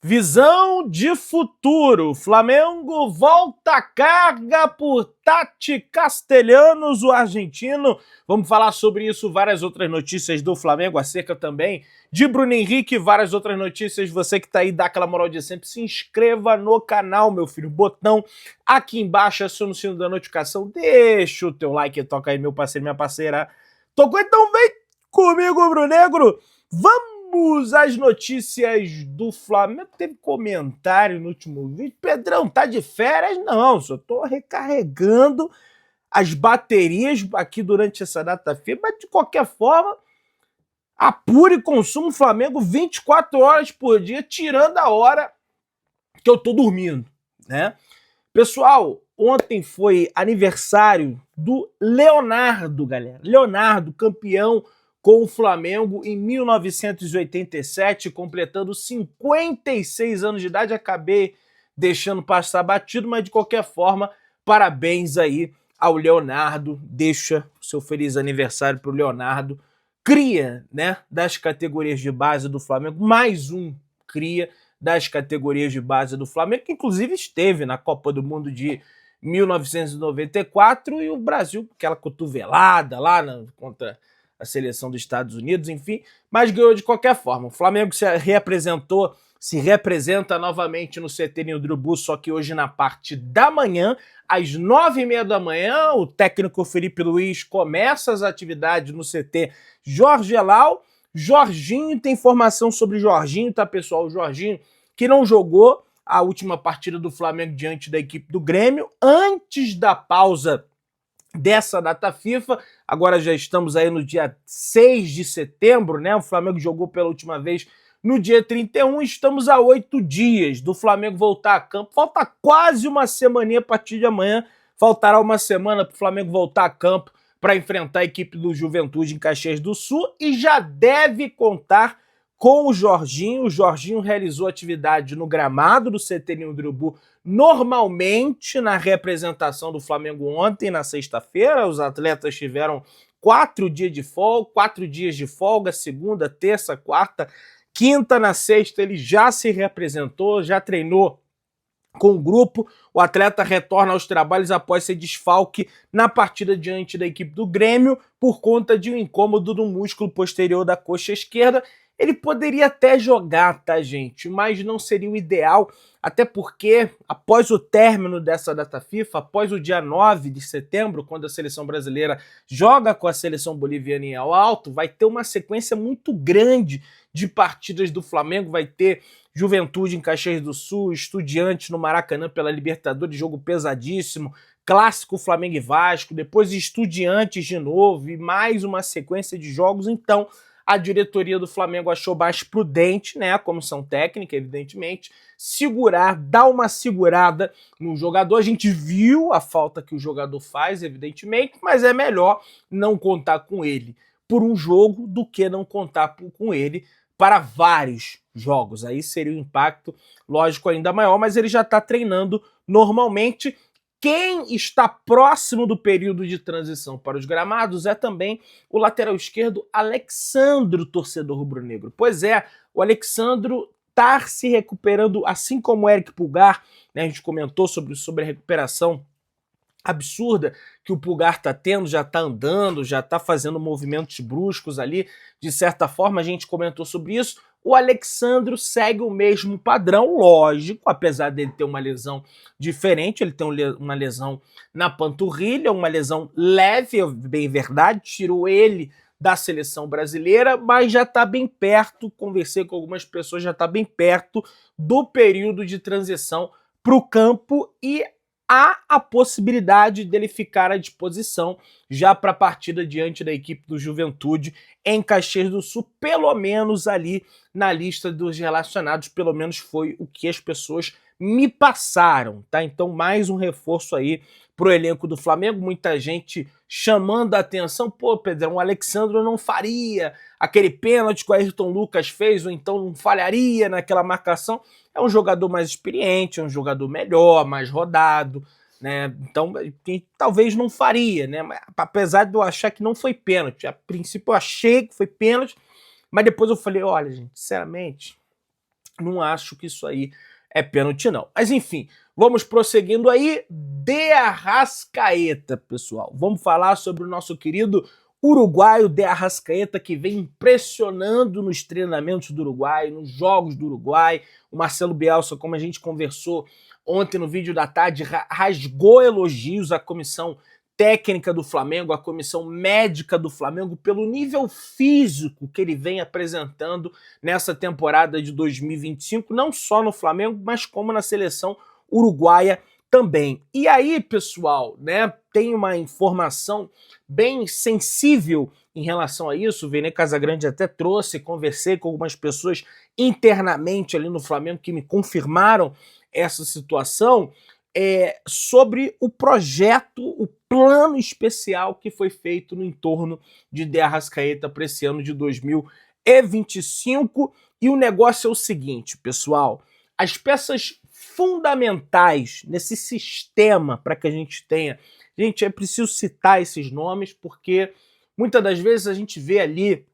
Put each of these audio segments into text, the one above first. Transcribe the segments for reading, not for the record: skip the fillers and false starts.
Visão de futuro. Flamengo volta a carga por Tati Castellanos, o argentino. Vamos falar sobre isso, várias outras notícias do Flamengo, acerca também de Bruno Henrique, várias outras notícias. Você que tá aí, dá aquela moral de sempre, se inscreva no canal, meu filho. Botão aqui embaixo, aciona o sino da notificação, deixa o teu like, toca aí, meu parceiro, minha parceira. Tocou, então vem comigo, Bruno Negro. Vamos às notícias do Flamengo. Teve comentário no último vídeo. Pedrão, tá de férias? Não, só tô recarregando as baterias aqui durante essa data FIFA, mas de qualquer forma, apure e consuma Flamengo 24 horas por dia, tirando a hora que eu tô dormindo, né? Pessoal, ontem foi aniversário do Leonardo, galera. Leonardo, campeão com o Flamengo em 1987, completando 56 anos de idade. Acabei deixando passar batido, mas de qualquer forma, parabéns aí ao Leonardo. Deixa o seu feliz aniversário para o Leonardo. Cria, né, das categorias de base do Flamengo, mais um cria das categorias de base do Flamengo, que inclusive esteve na Copa do Mundo de 1994 e o Brasil, aquela cotovelada lá contra a seleção dos Estados Unidos, enfim, mas ganhou de qualquer forma. O Flamengo se representa novamente no CT Ninho do Urubu, só que hoje na parte da manhã, às 9h30 da manhã, o técnico Felipe Luiz começa as atividades no CT Jorge Elal. Jorginho, tem informação sobre Jorginho, tá, pessoal? O Jorginho que não jogou a última partida do Flamengo diante da equipe do Grêmio, antes da pausa dessa data FIFA. Agora já estamos aí no dia 6 de setembro, né? O Flamengo jogou pela última vez no dia 31, estamos a 8 dias do Flamengo voltar a campo. Falta quase uma semaninha a partir de amanhã. Faltará uma semana para o Flamengo voltar a campo para enfrentar a equipe do Juventude em Caxias do Sul e já deve contar com o Jorginho. O Jorginho realizou atividade no gramado do CT Ninho do Urubu normalmente na representação do Flamengo ontem, na sexta-feira. Os atletas tiveram 4 dias de folga, segunda, terça, quarta, quinta. Na sexta ele já se representou, já treinou com o grupo. O atleta retorna aos trabalhos após ser desfalque na partida diante da equipe do Grêmio por conta de um incômodo no músculo posterior da coxa esquerda. Ele poderia até jogar, tá, gente? Mas não seria o ideal, até porque após o término dessa data FIFA, após o dia 9 de setembro, quando a seleção brasileira joga com a seleção boliviana em El Alto, vai ter uma sequência muito grande de partidas do Flamengo. Vai ter Juventude em Caxias do Sul, Estudiantes no Maracanã pela Libertadores, jogo pesadíssimo, clássico Flamengo e Vasco, depois Estudiantes de novo e mais uma sequência de jogos. Então a diretoria do Flamengo achou mais prudente, né, a comissão técnica, evidentemente, dar uma segurada no jogador. A gente viu a falta que o jogador faz, evidentemente, mas é melhor não contar com ele por um jogo do que não contar com ele para vários jogos. Aí seria um impacto, lógico, ainda maior, mas ele já está treinando normalmente. Quem está próximo do período de transição para os gramados é também o lateral esquerdo Alexandro, torcedor rubro-negro. Pois é, o Alexandro está se recuperando, assim como o Eric Pulgar, né? A gente comentou sobre a recuperação absurda que o Pulgar está tendo, já está andando, já está fazendo movimentos bruscos ali. De certa forma, a gente comentou sobre isso. O Alexandro segue o mesmo padrão, lógico, apesar dele ter uma lesão diferente. Ele tem uma lesão na panturrilha, uma lesão leve, bem verdade, tirou ele da seleção brasileira, mas já está bem perto, conversei com algumas pessoas, já está bem perto do período de transição para o campo e há a possibilidade dele ficar à disposição já para a partida diante da equipe do Juventude em Caxias do Sul, pelo menos ali na lista dos relacionados, pelo menos foi o que as pessoas me passaram, tá? Então mais um reforço aí pro elenco do Flamengo. Muita gente chamando a atenção, pô, Pedrão, o Alexandro não faria aquele pênalti que o Ayrton Lucas fez, ou então não falharia naquela marcação. É um jogador mais experiente, é um jogador melhor, mais rodado, né? Então, talvez não faria, né? Apesar de eu achar que não foi pênalti. A princípio eu achei que foi pênalti, mas depois eu falei, olha, gente, sinceramente, Não acho que isso aí é pênalti, não. Mas enfim, vamos prosseguindo aí. De Arrascaeta, pessoal. Vamos falar sobre o nosso querido uruguaio De Arrascaeta, que vem impressionando nos treinamentos do Uruguai, nos jogos do Uruguai. O Marcelo Bielsa, como a gente conversou ontem no vídeo da tarde, rasgou elogios à comissão técnica do Flamengo, a comissão médica do Flamengo, pelo nível físico que ele vem apresentando nessa temporada de 2025, não só no Flamengo, mas como na seleção uruguaia também. E aí, pessoal, né, tem uma informação bem sensível em relação a isso. O Vene Casagrande até trouxe, conversei com algumas pessoas internamente ali no Flamengo que me confirmaram essa situação, sobre o projeto, o plano especial que foi feito no entorno de De Arrascaeta para esse ano de 2025. E o negócio é o seguinte, pessoal: as peças fundamentais nesse sistema para que a gente tenha... Gente, é preciso citar esses nomes porque muitas das vezes a gente vê ali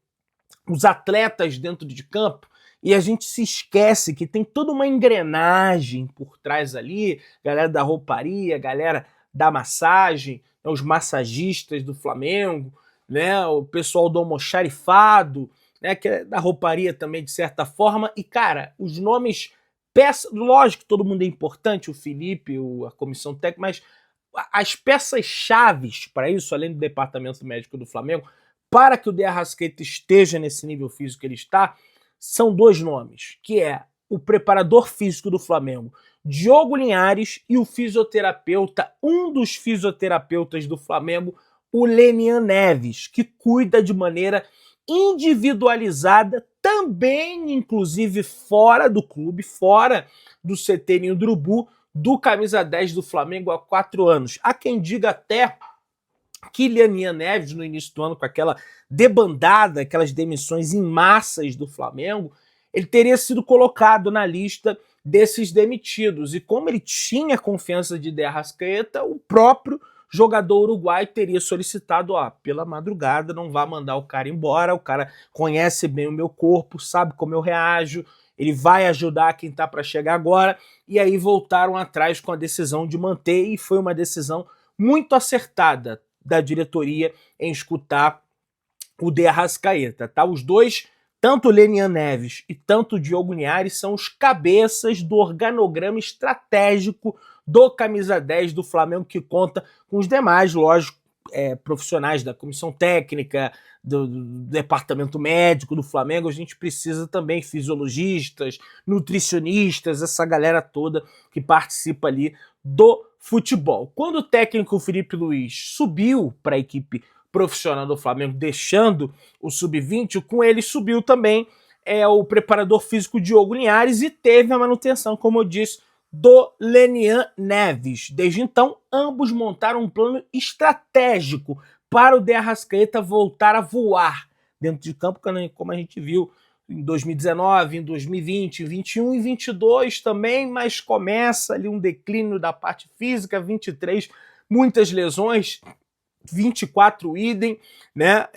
os atletas dentro de campo e a gente se esquece que tem toda uma engrenagem por trás ali, galera da rouparia, galera da massagem, os massagistas do Flamengo, né, o pessoal do almoxarifado, né, que é da rouparia também de certa forma. E cara, os nomes, lógico que todo mundo é importante, o Felipe, a comissão técnica, mas as peças-chaves para isso, além do departamento médico do Flamengo, para que o De Arrascaeta esteja nesse nível físico que ele está, são dois nomes, que é o preparador físico do Flamengo, Diogo Linhares, e o fisioterapeuta, um dos fisioterapeutas do Flamengo, o Lenian Neves, que cuida de maneira individualizada, também inclusive fora do clube, fora do CT Ninho do Urubu, do camisa 10 do Flamengo há 4 anos. Há quem diga até que Lenian Neves, no início do ano, com aquela debandada, aquelas demissões em massas do Flamengo, ele teria sido colocado na lista desses demitidos. E como ele tinha confiança de De Arrascaeta, o próprio jogador uruguaio teria solicitado, pela madrugada, não vá mandar o cara embora, o cara conhece bem o meu corpo, sabe como eu reajo, ele vai ajudar quem tá para chegar agora. E aí voltaram atrás com a decisão de manter, e foi uma decisão muito acertada da diretoria em escutar o De Arrascaeta, tá? Os dois, tanto o Lenian Neves e tanto o Diogo Linhares, são os cabeças do organograma estratégico do camisa 10 do Flamengo, que conta com os demais, lógico, profissionais da comissão técnica, do departamento médico do Flamengo. A gente precisa também fisiologistas, nutricionistas, essa galera toda que participa ali do futebol. Quando o técnico Felipe Luiz subiu para a equipe profissional do Flamengo, deixando o sub-20, com ele subiu também o preparador físico Diogo Linhares, e teve a manutenção, como eu disse, do Lenian Neves. Desde então, ambos montaram um plano estratégico para o De Arrascaeta voltar a voar dentro de campo, como a gente viu em 2019, em 2020, em 21 e 22 também, mas começa ali um declínio da parte física, 23, muitas lesões, 24 idem, né?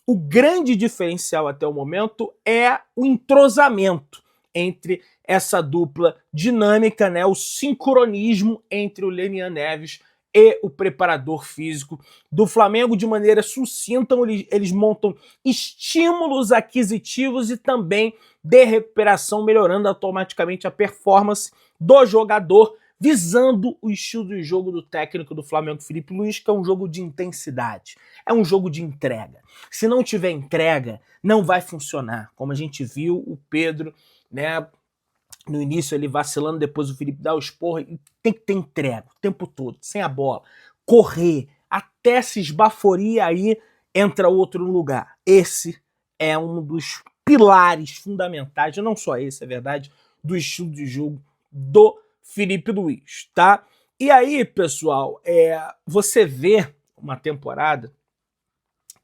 O grande diferencial até o momento é o entrosamento entre essa dupla dinâmica, né? O sincronismo entre o Lenian Neves e o preparador físico do Flamengo. De maneira sucinta, eles montam estímulos aquisitivos e também de recuperação, melhorando automaticamente a performance do jogador, visando o estilo de jogo do técnico do Flamengo, Felipe Luiz, que é um jogo de intensidade, é um jogo de entrega. Se não tiver entrega, não vai funcionar. Como a gente viu o Pedro, né, no início ele vacilando, depois o Felipe dá o esporro, e tem que ter entrega o tempo todo, sem a bola, correr, até se esbaforir, aí entra outro no lugar. Esse é um dos pilares fundamentais, não só esse, é verdade, do estilo de jogo do Felipe Luiz, tá? E aí, pessoal, você vê uma temporada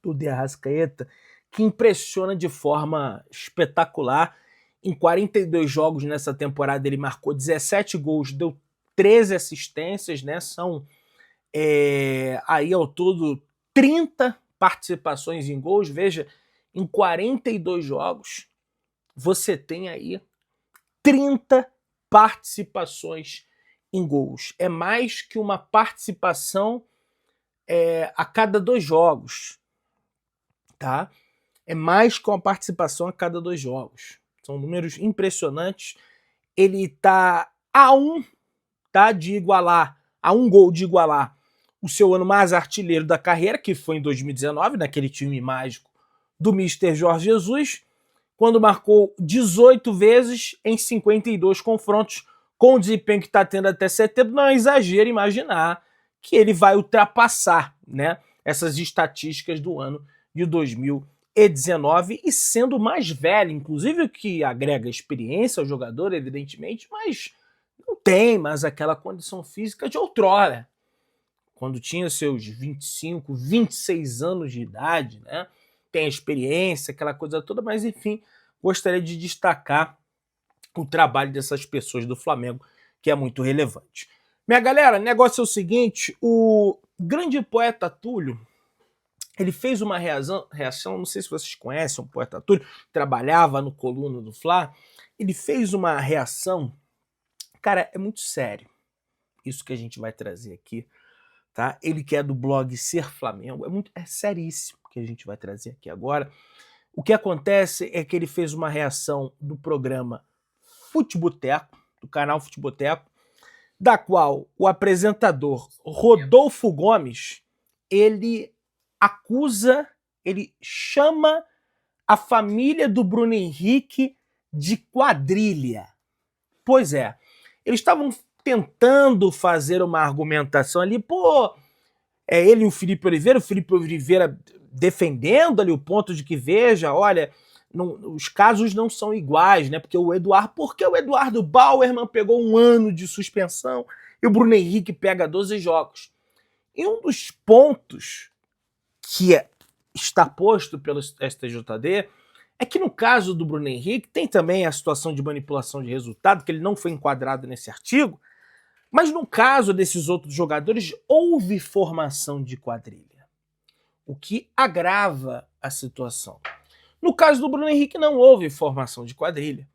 do De Arrascaeta que impressiona de forma espetacular. Em 42 jogos nessa temporada, ele marcou 17 gols, deu 13 assistências, né? São aí ao todo 30 participações em gols. Veja, em 42 jogos, você tem aí 30 participações em gols. É mais que uma participação a cada 2 jogos, tá? É mais que uma participação a cada 2 jogos. São números impressionantes. Ele tá a um gol de igualar o seu ano mais artilheiro da carreira, que foi em 2019, naquele time mágico do Mister Jorge Jesus, quando marcou 18 vezes em 52 confrontos, com o desempenho que está tendo até setembro. Não é exagero imaginar que ele vai ultrapassar, né, essas estatísticas do ano de 2019, e sendo mais velho, inclusive, o que agrega experiência ao jogador, evidentemente, mas não tem mais aquela condição física de outrora, quando tinha seus 25, 26 anos de idade, né? Tem a experiência, aquela coisa toda, mas enfim, gostaria de destacar o trabalho dessas pessoas do Flamengo, que é muito relevante. Minha galera, o negócio é o seguinte, o grande poeta Túlio, ele fez uma reação, não sei se vocês conhecem o poeta Túlio, trabalhava no Coluna do Fla, ele fez uma reação, cara, é muito sério, isso que a gente vai trazer aqui, tá? Ele que é do blog Ser Flamengo, é seríssimo o que a gente vai trazer aqui agora. O que acontece é que ele fez uma reação do programa Futeboteco, do canal Futeboteco, da qual o apresentador Rodolfo Gomes, ele acusa, ele chama a família do Bruno Henrique de quadrilha. Pois é, eles estavam tentando fazer uma argumentação ali, ele e o Felipe Oliveira defendendo ali o ponto de que, veja, olha, os casos não são iguais, né? Porque o Eduardo Bauerman pegou 1 ano de suspensão e o Bruno Henrique pega 12 jogos. E um dos pontos que está posto pelo STJD é que no caso do Bruno Henrique tem também a situação de manipulação de resultado, que ele não foi enquadrado nesse artigo, mas no caso desses outros jogadores houve formação de quadrilha, o que agrava a situação. No caso do Bruno Henrique não houve formação de quadrilha.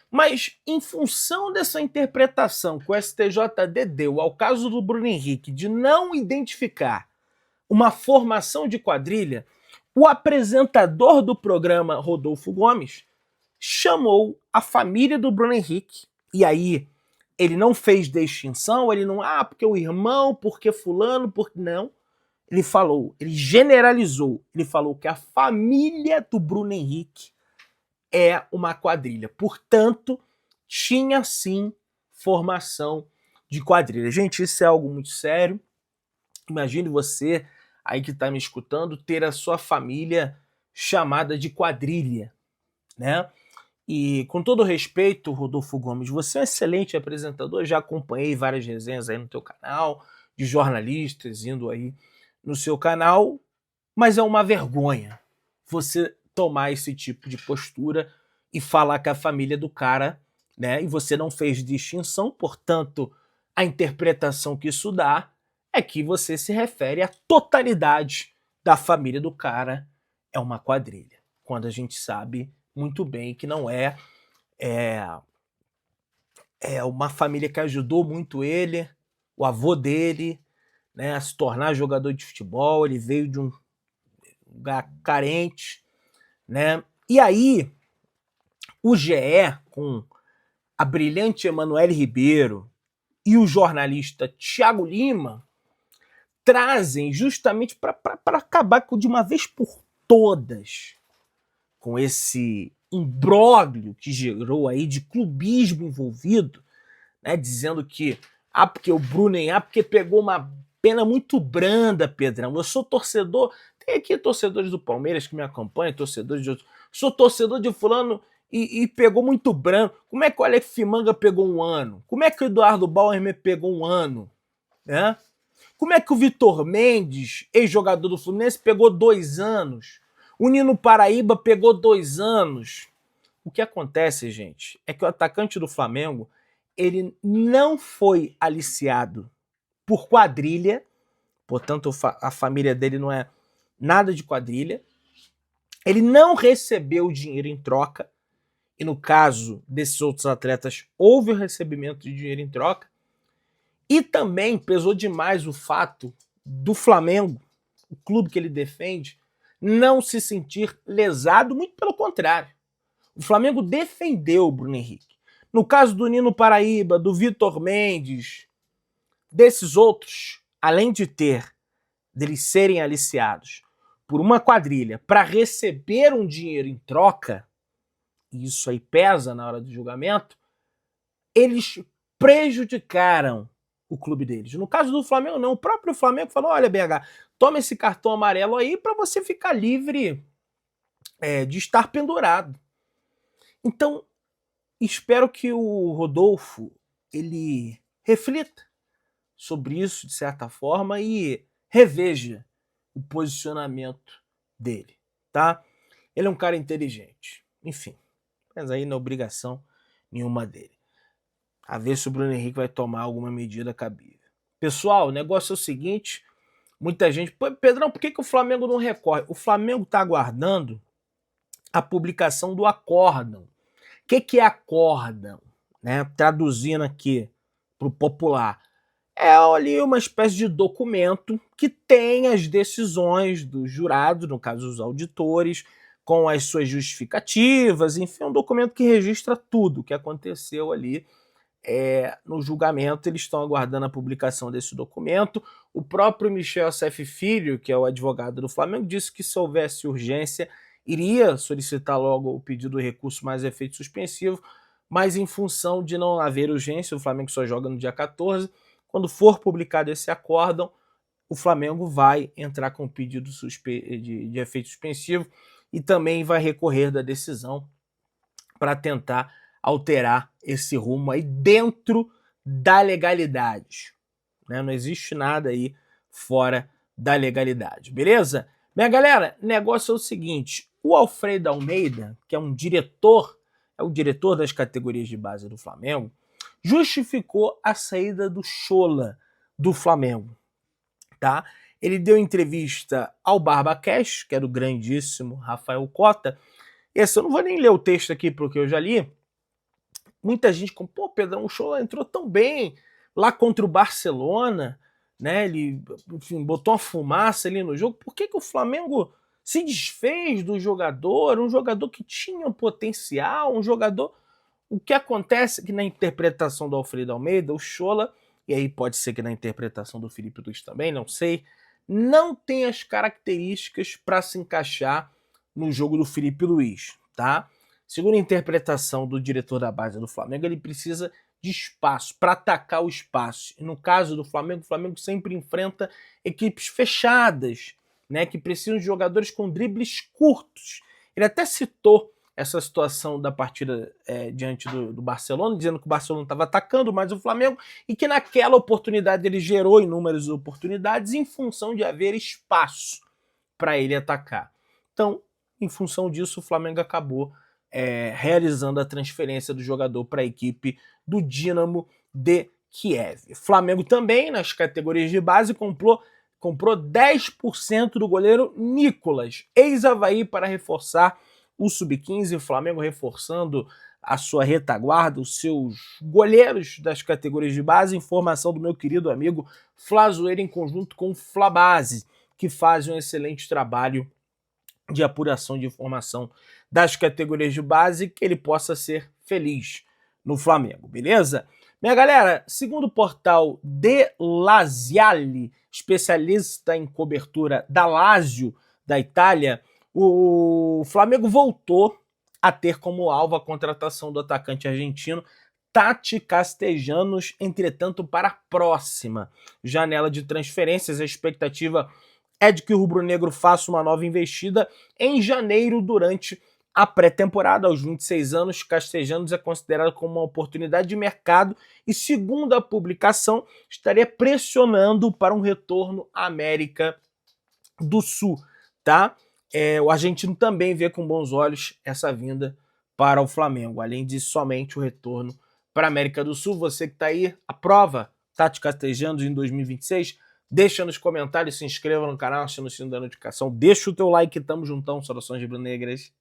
Mas em função dessa interpretação que o STJD deu ao caso do Bruno Henrique de não identificar uma formação de quadrilha, o apresentador do programa, Rodolfo Gomes, chamou a família do Bruno Henrique, e aí ele não fez distinção, ele não, porque o irmão, porque fulano, porque não. Ele falou, ele generalizou, ele falou que a família do Bruno Henrique é uma quadrilha. Portanto, tinha sim formação de quadrilha. Gente, isso é algo muito sério. Imagine você aí que está me escutando ter a sua família chamada de quadrilha, né? E com todo respeito, Rodolfo Gomes, você é um excelente apresentador, já acompanhei várias resenhas aí no teu canal, de jornalistas indo aí no seu canal, mas é uma vergonha você tomar esse tipo de postura e falar que a família do cara, né, e você não fez distinção, portanto, a interpretação que isso dá é que você se refere à totalidade da família do cara é uma quadrilha, quando a gente sabe muito bem que não é uma família que ajudou muito ele, o avô dele, né, a se tornar jogador de futebol, ele veio de um lugar carente, né? E aí, o GE, com a brilhante Emanuele Ribeiro e o jornalista Thiago Lima, trazem justamente para acabar de uma vez por todas com esse imbróglio que gerou aí de clubismo envolvido, né, dizendo que porque o Bruno porque pegou uma pena muito branda, Pedrão. Eu sou torcedor, tem aqui torcedores do Palmeiras que me acompanham, torcedores de outros. Sou torcedor de fulano e pegou muito branco. Como é que o Alex Fimanga pegou 1 ano? Como é que o Eduardo Bauerman pegou 1 ano? Né? Como é que o Vitor Mendes, ex-jogador do Fluminense, pegou 2 anos? O Nino Paraíba pegou 2 anos. O que acontece, gente, é que o atacante do Flamengo, ele não foi aliciado por quadrilha, portanto a família dele não é nada de quadrilha, ele não recebeu dinheiro em troca e no caso desses outros atletas houve o recebimento de dinheiro em troca, e também pesou demais o fato do Flamengo, o clube que ele defende, não se sentir lesado, muito pelo contrário. O Flamengo defendeu o Bruno Henrique. No caso do Nino Paraíba, do Vitor Mendes, desses outros, além de deles serem aliciados por uma quadrilha para receber um dinheiro em troca, e isso aí pesa na hora do julgamento, eles prejudicaram o clube deles. No caso do Flamengo, não. O próprio Flamengo falou, olha, BH, toma esse cartão amarelo aí para você ficar livre de estar pendurado. Então, espero que o Rodolfo ele reflita sobre isso, de certa forma, e reveja o posicionamento dele, tá? Ele é um cara inteligente, enfim, mas aí não é obrigação nenhuma dele. A ver se o Bruno Henrique vai tomar alguma medida cabível. Pessoal, o negócio é o seguinte, muita gente... Pedrão, por que o Flamengo não recorre? O Flamengo está aguardando a publicação do acórdão. O que é acórdão? Né? Traduzindo aqui para o popular. É ali uma espécie de documento que tem as decisões dos jurados, no caso os auditores, com as suas justificativas, enfim, um documento que registra tudo o que aconteceu ali no julgamento. Eles estão aguardando a publicação desse documento. O próprio Michel Assef Filho, que é o advogado do Flamengo, disse que se houvesse urgência, iria solicitar logo o pedido de recurso mais efeito suspensivo, mas em função de não haver urgência, o Flamengo só joga no dia 14, quando for publicado esse acórdão, o Flamengo vai entrar com o pedido de efeito suspensivo e também vai recorrer da decisão para tentar alterar esse rumo aí dentro da legalidade. Né? Não existe nada aí fora da legalidade, beleza? Minha galera, o negócio é o seguinte, o Alfredo Almeida, que é o diretor das categorias de base do Flamengo, justificou a saída do Chola do Flamengo, tá? Ele deu entrevista ao BarbaCast, que é do grandíssimo Rafael Cota. Esse eu não vou nem ler o texto aqui porque eu já li. Muita gente como, pô, Pedrão, o Chola entrou tão bem lá contra o Barcelona, né? Ele, enfim, botou uma fumaça ali no jogo. Por que o Flamengo se desfez do jogador? Um jogador que tinha um potencial, um jogador... O que acontece é que na interpretação do Alfredo Almeida, o Chola, e aí pode ser que na interpretação do Felipe Luiz também, não sei, não tem as características para se encaixar no jogo do Felipe Luiz, tá? Segundo a interpretação do diretor da base do Flamengo, ele precisa de espaço, para atacar o espaço. E no caso do Flamengo, o Flamengo sempre enfrenta equipes fechadas, né, que precisam de jogadores com dribles curtos. Ele até citou essa situação da partida diante do Barcelona, dizendo que o Barcelona estava atacando mais o Flamengo e que naquela oportunidade ele gerou inúmeras oportunidades em função de haver espaço para ele atacar. Então, em função disso, o Flamengo acabou realizando a transferência do jogador para a equipe do Dínamo de Kiev. O Flamengo também, nas categorias de base, comprou 10% do goleiro Nicolas, ex-Avaí, para reforçar o Sub-15, o Flamengo reforçando a sua retaguarda, os seus goleiros das categorias de base. Informação do meu querido amigo Flazoeiro em conjunto com o Flabase, que fazem um excelente trabalho de apuração de informação das categorias de base, que ele possa ser feliz no Flamengo, beleza? Minha galera, segundo o portal De Laziale, especialista em cobertura da Lazio, da Itália, o Flamengo voltou a ter como alvo a contratação do atacante argentino Tati Castellanos, entretanto, para a próxima janela de transferências. A expectativa é de que o rubro-negro faça uma nova investida em janeiro durante a pré-temporada. Aos 26 anos, Castellanos é considerado como uma oportunidade de mercado e, segundo a publicação, estaria pressionando para um retorno à América do Sul, tá? O argentino também vê com bons olhos essa vinda para o Flamengo, além de somente o retorno para a América do Sul. Você que está aí, aprova Tati Castellanos em 2026? Deixa nos comentários, se inscreva no canal, aciona o sino da notificação, deixa o teu like, tamo juntão, saudações rubro-negras.